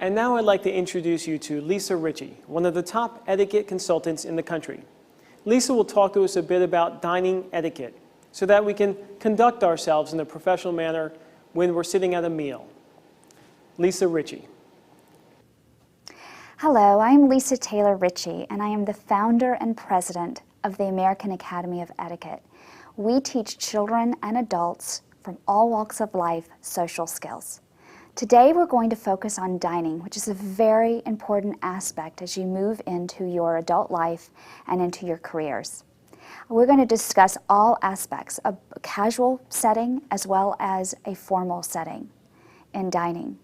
And now I'd like to introduce you to Lisa Richey, one of the top etiquette consultants in the country. Lisa will talk to us a bit about dining etiquette so that we can conduct ourselves in a professional manner when we're sitting at a meal. Lisa Richey. Hello, I'm Lisa Taylor Richey, and I am the founder and president of the American Academy of Etiquette. We teach children and adults from all walks of life social skills. Today we're going to focus on dining, which is a very important aspect as you move into your adult life and into your careers. We're going to discuss all aspects of a casual setting as well as a formal setting in dining.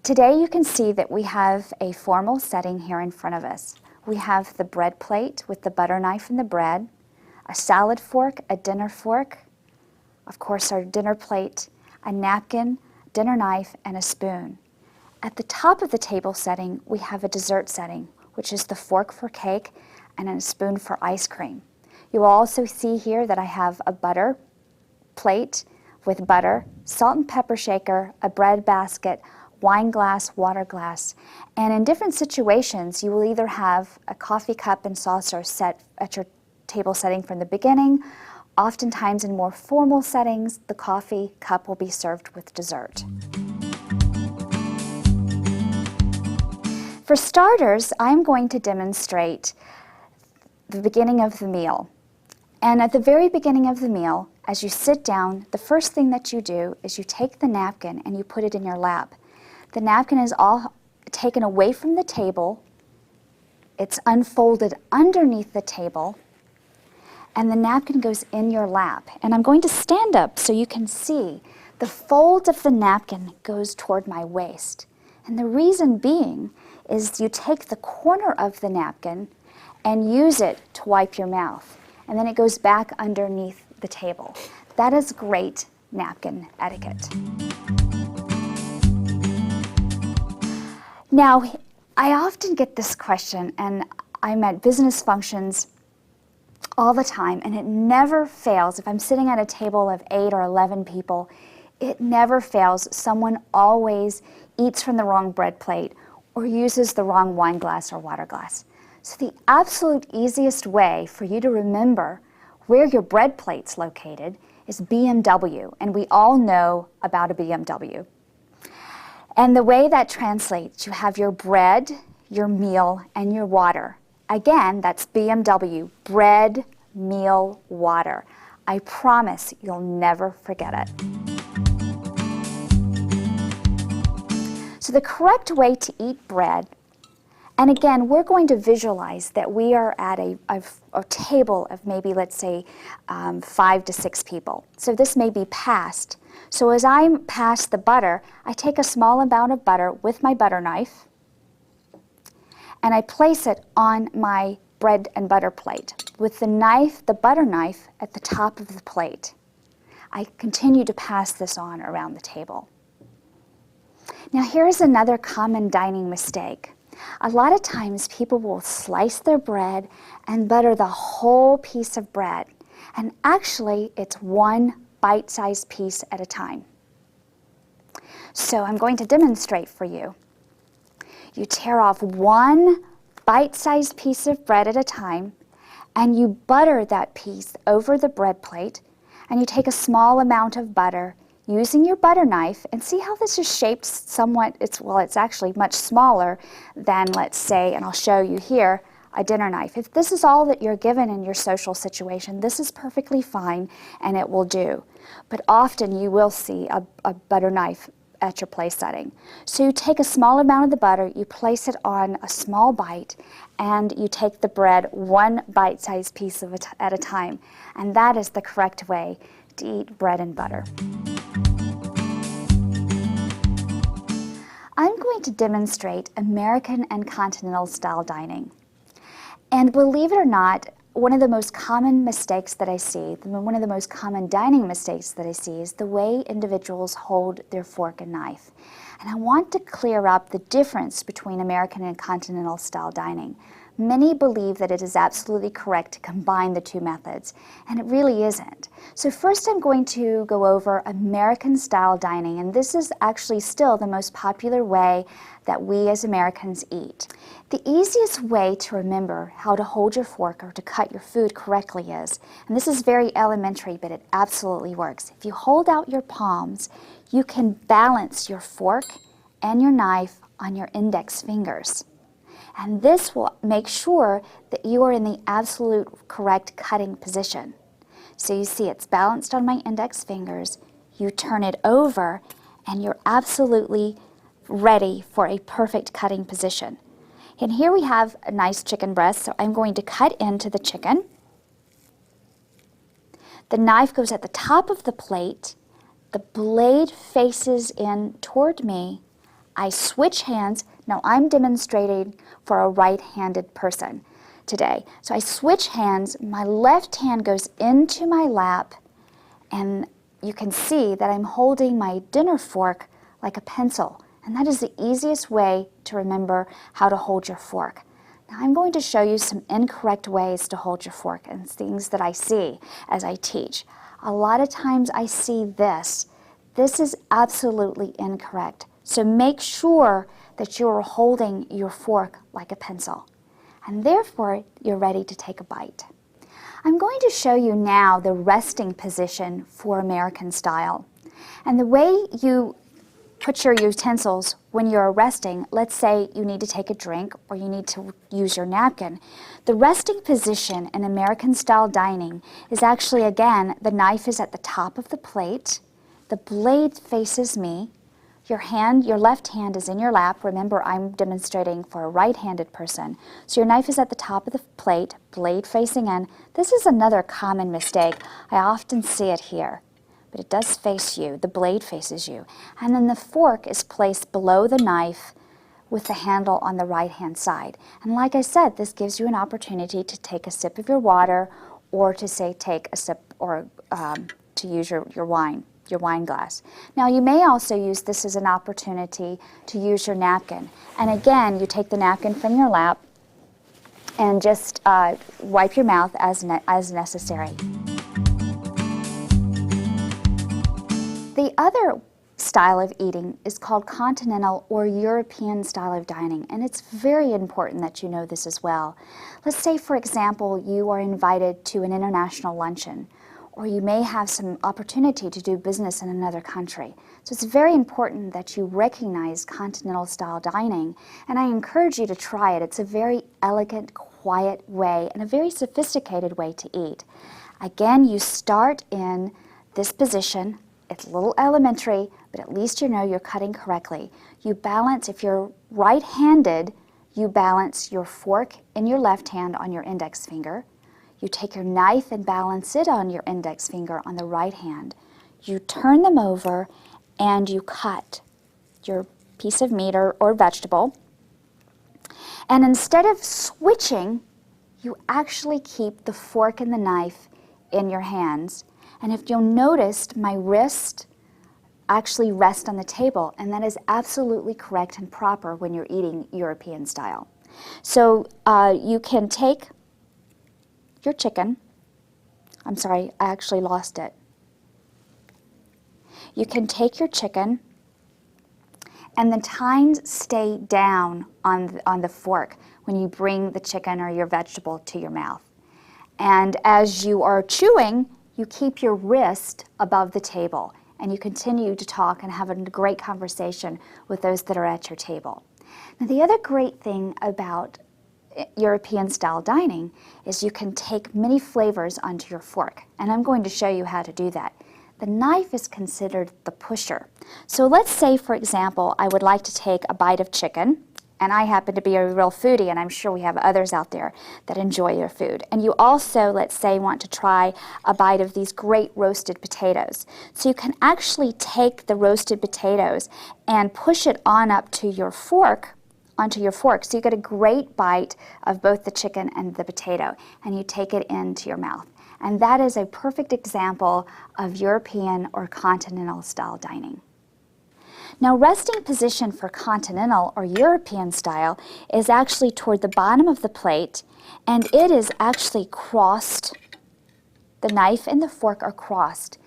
Today you can see that we have a formal setting here in front of us. We have the bread plate with the butter knife and the bread, a salad fork, a dinner fork, of course our dinner plate, a napkin, dinner knife, and a spoon. At the top of the table setting, we have a dessert setting, which is the fork for cake and a spoon for ice cream. You will also see here that I have a butter plate with butter, salt and pepper shaker, a bread basket, wine glass, water glass, and in different situations, you will either have a coffee cup and saucer set at your table setting from the beginning. Oftentimes in more formal settings, the coffee cup will be served with dessert. For starters, I'm going to demonstrate the beginning of the meal. And at the very beginning of the meal, as you sit down, the first thing that you do is you take the napkin and you put it in your lap. The napkin is all taken away from the table. It's unfolded underneath the table, and the napkin goes in your lap. And I'm going to stand up so you can see the fold of the napkin goes toward my waist. And the reason being is you take the corner of the napkin and use it to wipe your mouth. And then it goes back underneath the table. That is great napkin etiquette. Now, I often get this question, and I'm at business functions all the time, and it never fails. If I'm sitting at a table of 8 or 11 people, it never fails. Someone always eats from the wrong bread plate or uses the wrong wine glass or water glass. So the absolute easiest way for you to remember where your bread plate's located is BMW, and we all know about a BMW. And the way that translates, you have your bread, your meal, and your water. Again, that's BMW, bread, meal, water. I promise you'll never forget it. So the correct way to eat bread, and again, we're going to visualize that we are at a table of maybe, let's say, 5 to 6 people. So this may be passed. So as I pass the butter, I take a small amount of butter with my butter knife, and I place it on my bread and butter plate with the knife, the butter knife, at the top of the plate. I continue to pass this on around the table. Now here's another common dining mistake. A lot of times people will slice their bread and butter the whole piece of bread, and actually it's one bite-sized piece at a time. So I'm going to demonstrate for you. You tear off one bite-sized piece of bread at a time, and you butter that piece over the bread plate, and you take a small amount of butter using your butter knife, and see how this is shaped somewhat. It's actually much smaller than, let's say, and I'll show you here, a dinner knife. If this is all that you're given in your social situation, this is perfectly fine and it will do. But often you will see a butter knife at your place setting. So you take a small amount of the butter, you place it on a small bite, and you take the bread one bite-sized piece of it at a time. And that is the correct way to eat bread and butter. I'm going to demonstrate American and Continental style dining. And believe it or not, one of the most common mistakes that I see, one of the most common dining mistakes that I see is the way individuals hold their fork and knife. And I want to clear up the difference between American and Continental style dining. Many believe that it is absolutely correct to combine the two methods, and it really isn't. So first I'm going to go over American-style dining, and this is actually still the most popular way that we as Americans eat. The easiest way to remember how to hold your fork or to cut your food correctly is, and this is very elementary, but it absolutely works. If you hold out your palms, you can balance your fork and your knife on your index fingers. And this will make sure that you are in the absolute correct cutting position. So you see it's balanced on my index fingers, you turn it over, and you're absolutely ready for a perfect cutting position. And here we have a nice chicken breast, so I'm going to cut into the chicken. The knife goes at the top of the plate, the blade faces in toward me, I switch hands. Now I'm demonstrating for a right-handed person today. So I switch hands, my left hand goes into my lap, and you can see that I'm holding my dinner fork like a pencil. And that is the easiest way to remember how to hold your fork. Now I'm going to show you some incorrect ways to hold your fork and things that I see as I teach. A lot of times I see this. This is absolutely incorrect. So make sure that you're holding your fork like a pencil. And therefore, you're ready to take a bite. I'm going to show you now the resting position for American style. And the way you put your utensils when you're resting, let's say you need to take a drink or you need to use your napkin. The resting position in American style dining is actually, again, the knife is at the top of the plate, the blade faces me, your left hand is in your lap. Remember, I'm demonstrating for a right-handed person. So your knife is at the top of the plate, blade facing in. This is another common mistake. I often see it here, but it does face you. The blade faces you. And then the fork is placed below the knife with the handle on the right-hand side. And like I said, this gives you an opportunity to take a sip of your water or to say take a sip or to use your wine glass. Now you may also use this as an opportunity to use your napkin. And again, you take the napkin from your lap and just wipe your mouth as necessary. The other style of eating is called Continental or European style of dining, and it's very important that you know this as well. Let's say, for example, you are invited to an international luncheon, or you may have some opportunity to do business in another country. So it's very important that you recognize Continental style dining, and I encourage you to try it. It's a very elegant, quiet way and a very sophisticated way to eat. Again, you start in this position. It's a little elementary, but at least you know you're cutting correctly. You balance, if you're right-handed, you balance your fork in your left hand on your index finger. You take your knife and balance it on your index finger on the right hand. You turn them over and you cut your piece of meat or vegetable. And instead of switching, you actually keep the fork and the knife in your hands. And if you'll notice, my wrist actually rests on the table, and that is absolutely correct and proper when you're eating European style. So you can take your chicken. I'm sorry, I actually lost it. You can take your chicken, and the tines stay down on the fork when you bring the chicken or your vegetable to your mouth. And as you are chewing, you keep your wrist above the table, and you continue to talk and have a great conversation with those that are at your table. Now, the other great thing about European style dining is you can take many flavors onto your fork, and I'm going to show you how to do that. The knife is considered the pusher. So let's say, for example, I would like to take a bite of chicken, and I happen to be a real foodie, and I'm sure we have others out there that enjoy your food. And you also, let's say, want to try a bite of these great roasted potatoes. So you can actually take the roasted potatoes and push it on up to your fork, onto your fork. So you get a great bite of both the chicken and the potato, and you take it into your mouth. And that is a perfect example of European or continental style dining. Now, resting position for continental or European style is actually toward the bottom of the plate, and it is actually crossed. The knife and the fork are crossed.